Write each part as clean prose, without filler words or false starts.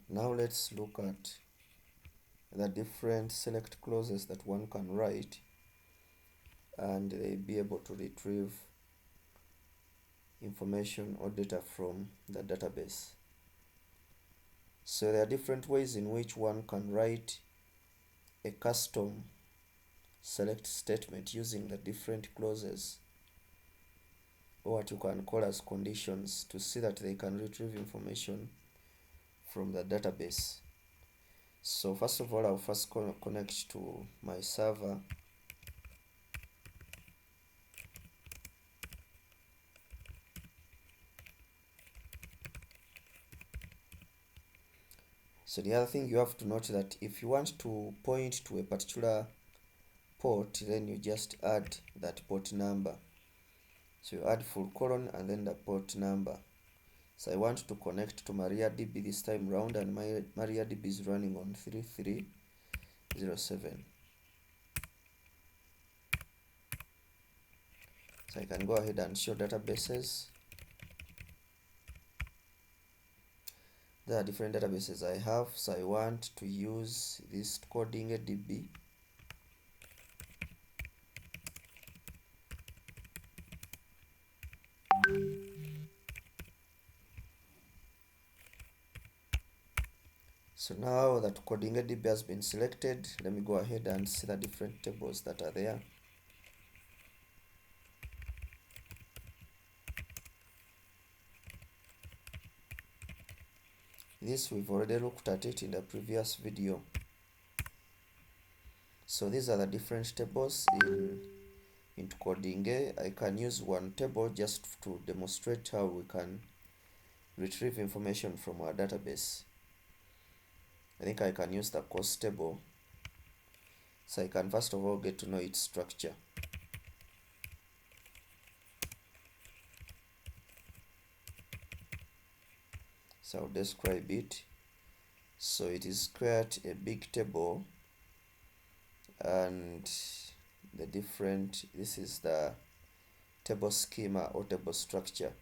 Now let's look at the different select clauses that one can write and be able to retrieve information or data from the database. So there are different ways in which one can write a custom select statement using the different clauses, or what you can call as conditions, to see that they can retrieve information from the database. So first of all, I'll first connect to my server. So the other thing you have to note that if you want to point to a particular port, then you just add that port number. So you add full colon and then the port number. So I want to connect to MariaDB this time round, and my MariaDB is running on 3307. So I can go ahead and show databases. There are different databases I have, so I want to use this coding DB. So now that coding DB has been selected, let me go ahead and see the different tables that are there. This we've already looked at it in the previous video. So these are the different tables into coding. I can use one table just to demonstrate how we can retrieve information from our database. I think I can use the cost table, so I can first of all get to know its structure. So I'll describe it. So it is quite a big table, and this is the table schema or table structure.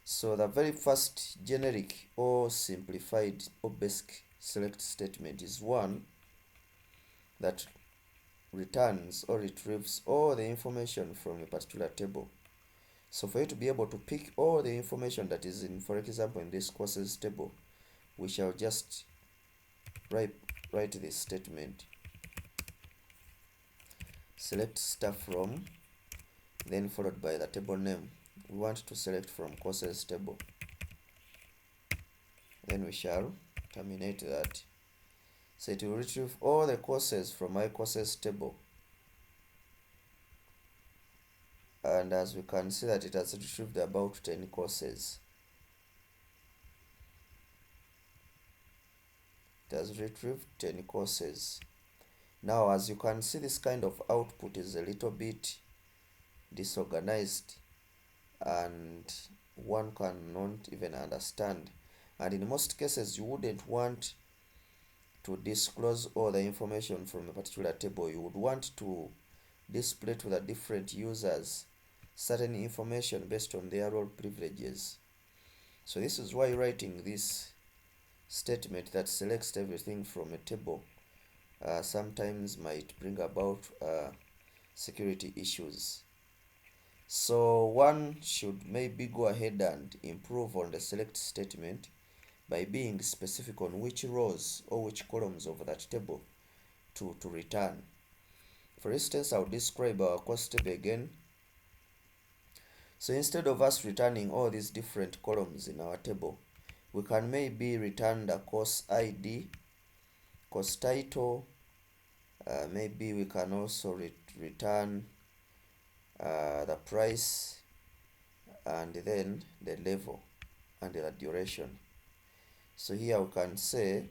So the very first generic or simplified or basic select statement is one that returns or retrieves all the information from a particular table. So for you to be able to pick all the information that is in, for example, in this courses table, we shall just write this statement: select star from, then followed by the table name. We want to select from courses table. Then we shall terminate that. So it will retrieve all the courses from my courses table. And as we can see that it has retrieved about 10 courses. It has retrieved 10 courses. Now, as you can see, this kind of output is a little bit disorganized and one cannot even understand. And in most cases, you wouldn't want to disclose all the information from a particular table. You would want to display to the different users certain information based on their role privileges. So this is why writing this statement that selects everything from a table sometimes might bring about security issues. So one should maybe go ahead and improve on the select statement by being specific on which rows or which columns of that table to return. For instance, I'll describe our course table again. So instead of us returning all these different columns in our table, we can maybe return the course ID, course title, maybe we can also return the price, and then the level and the duration. So here we can say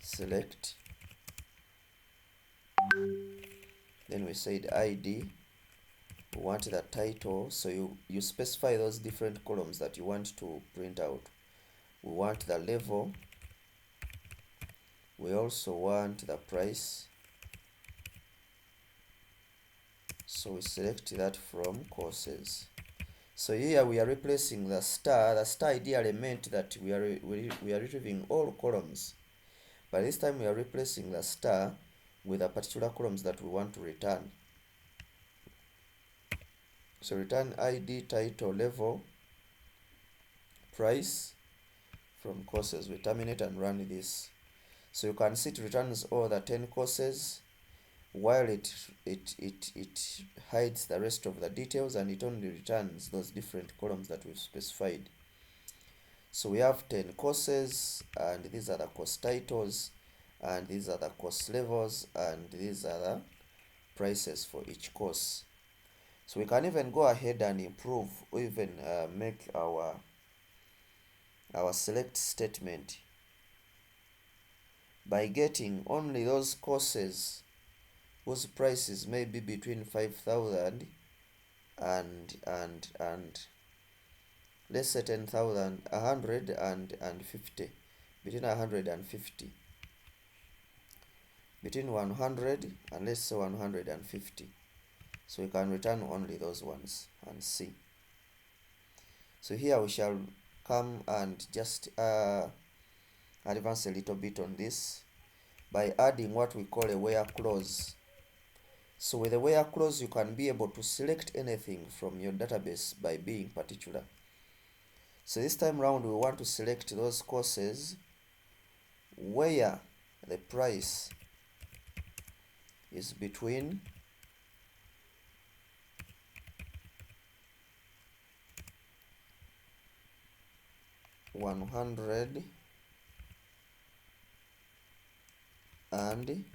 select, then we said ID, we want the title, so you specify those different columns that you want to print out. We want the level, we also want the price, so we select that from courses. So here we are replacing the star. The star ideally meant that we are retrieving all columns, but this time we are replacing the star with a particular columns that we want to return. So return ID, title, level, price from courses. We terminate and run this. So you can see it returns all the 10 courses, while it hides the rest of the details, and it only returns those different columns that we've specified. So we have 10 courses, and these are the course titles, and these are the course levels, and these are the prices for each course. So we can even go ahead and improve, or even make our select statement by getting only those courses whose prices may be between 5,000 and let's say 10,000, 150, between 150, between 100 and let's say 150. So we can return only those ones and see. So here we shall come and just advance a little bit on this by adding what we call a where clause. So with a where clause, you can be able to select anything from your database by being particular. So this time round, we want to select those courses where the price is between 100 and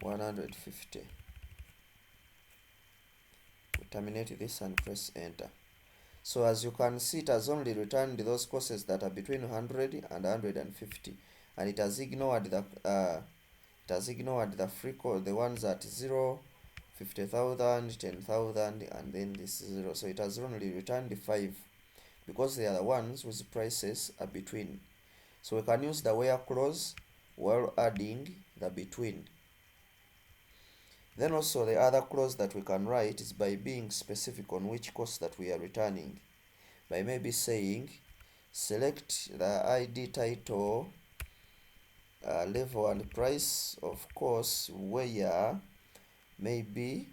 150. We terminate this and press enter. So as you can see, it has only returned those courses that are between 100 and 150, and it has ignored the free code, the ones at 0, 50,000, 10,000, and then this 0. So it has only returned 5 because they are the ones whose prices are between. So we can use the where clause while adding the between. Then also the other clause that we can write is by being specific on which course that we are returning, by maybe saying select the ID, title, level, and price of course where maybe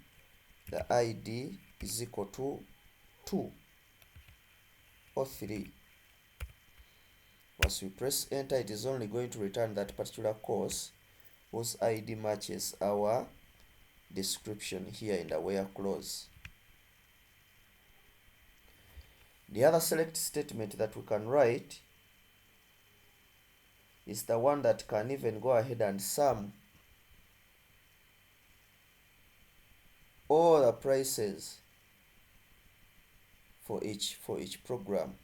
the ID is equal to 2 or 3. Once we press enter, it is only going to return that particular course whose ID matches our description here in the where clause. The other select statement that we can write is the one that can even go ahead and sum all the prices for each program.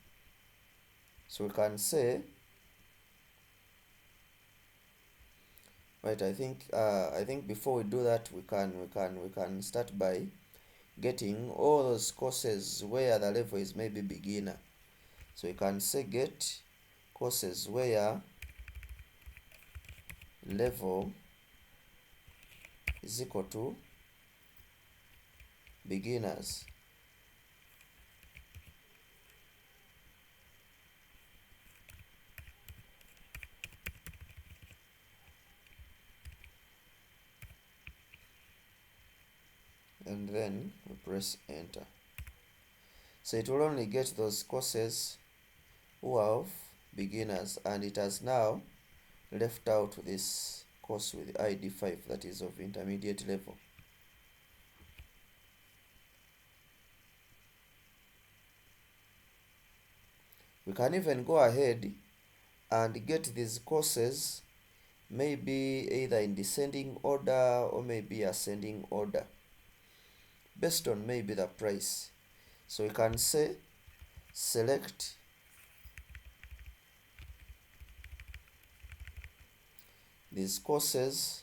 So we can say, right, I think before we do that, we can start by getting all those courses where the level is maybe beginner. So we can say get courses where level is equal to beginners. And then we press enter. So it will only get those courses who have beginners, and it has now left out this course with ID 5 that is of intermediate level. We can even go ahead and get these courses maybe either in descending order or maybe ascending order based on maybe the price. So we can say select these courses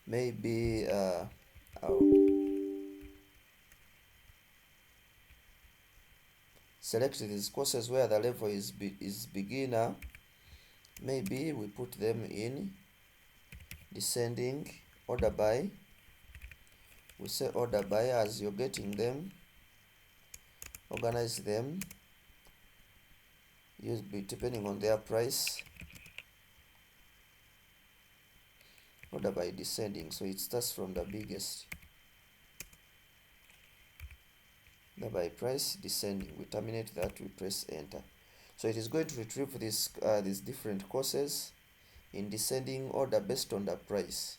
maybe select these courses where the level is beginner. Maybe we put them in descending order by We say order by. As you're getting them, organize them, depending on their price. Order by descending, so it starts from the biggest. Order by price descending. We terminate that, we press enter. So it is going to retrieve these different courses in descending order based on the price.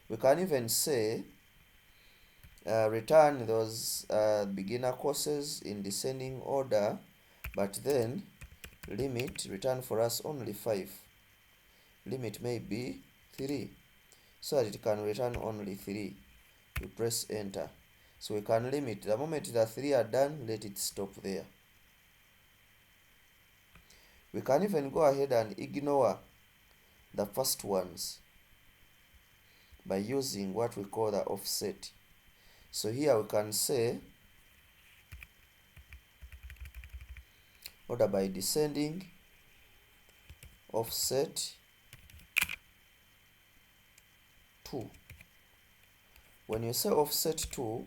We can even say return those beginner courses in descending order, but then limit return for us only 5. Limit may be 3, so that it can return only 3. We press enter. So we can limit. The moment the 3 are done, let it stop there. We can even go ahead and ignore the first ones by using what we call the offset. So here we can say order by descending offset 2. When you say offset 2,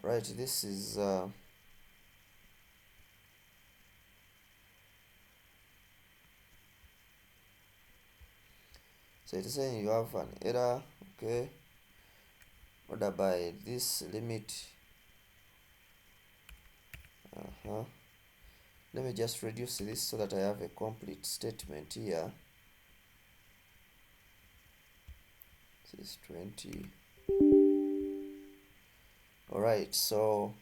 right, this is so it is saying you have an error. Okay, order by this limit. Let me just reduce this so that I have a complete statement here. This is 20. Alright, so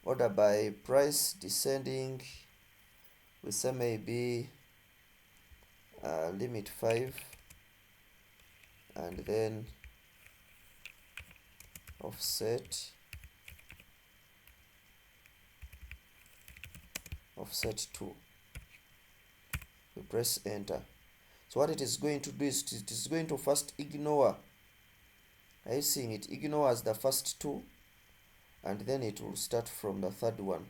order by price descending, we say maybe limit 5, and then offset 2. We press enter. So what it is going to do is it is going to first ignore. Are you seeing it? Ignores the first 2, and then it will start from the third one.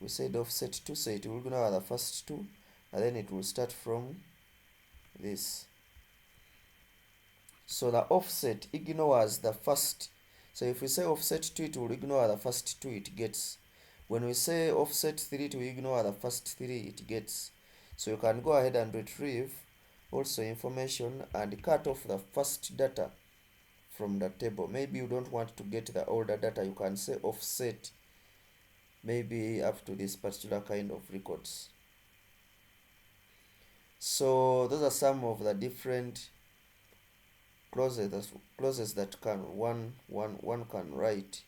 We said offset 2, so it will ignore the first 2, and then it will start from this. So the offset ignores the first. So if we say offset 2, it will ignore the first 2 it gets. When we say offset 3, to ignore the first 3 it gets. So you can go ahead and retrieve also information and cut off the first data from the table. Maybe you don't want to get the older data, you can say offset maybe up to this particular kind of records. So those are some of the different clauses that one can write.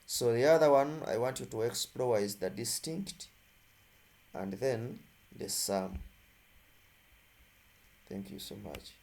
So the other one I want you to explore is the distinct and then the sum. Thank you so much.